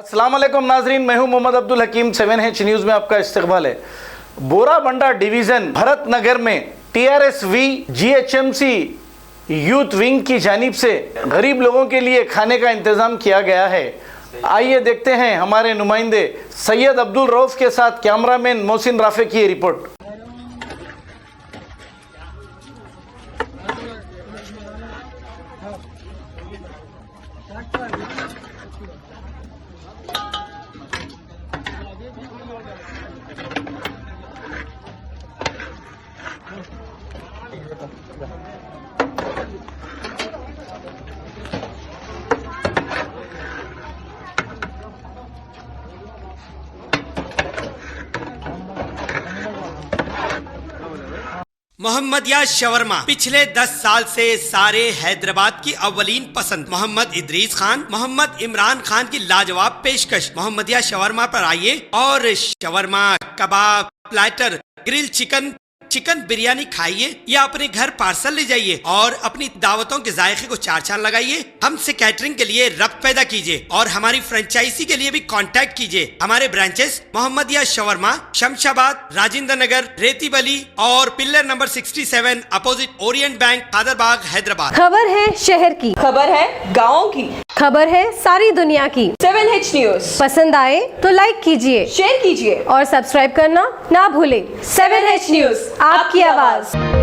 अस्सलाम वालेकुम नाजरीन, मैं हूं मोहम्मद अब्दुल हकीम। 7H न्यूज़ में आपका इस्तकबाल है। बोराबंडा डिवीज़न भरत नगर में TRSV GHMC यूथ विंग की जानिब से गरीब लोगों के लिए खाने का इंतज़ाम किया गया है। आइए देखते हैं हमारे नुमाइंदे सैयद अब्दुल रऊफ़ के साथ कैमरामैन मोहसिन राफे की रिपोर्ट। मोहम्मदिया शवरमा पिछले 10 साल से सारे हैदराबाद की अव्वलीन पसंद मोहम्मद इदरीस खान, मोहम्मद इमरान खान की लाजवाब पेशकश। मोहम्मदिया शवरमा पर आइए और shawarma, kebab, platter, grill chicken, chicken biryani खाइए या अपने घर पार्सल ले जाइए और अपनी दावतों के जायके को चार चांद लगाइए। हमसे कैटरिंग के लिए रब्त पैदा कीजिए और हमारी फ्रेंचाइजी के लिए भी कांटेक्ट कीजिए। हमारे ब्रांचेस मोहम्मदिया शवरमा, शमशाबाद, राजेंद्र नगर, रेती बली और pillar number 67 opposite Orient bank, Kadarbagh, Hyderabad. खबर है शहर की, खबर है गाँव की, खबर है सारी दुनिया की। 7H न्यूज़ पसंद आए तो लाइक कीजिए, शेयर कीजिए और सब्सक्राइब करना ना भूलें। 7H न्यूज़, आपकी आवाज।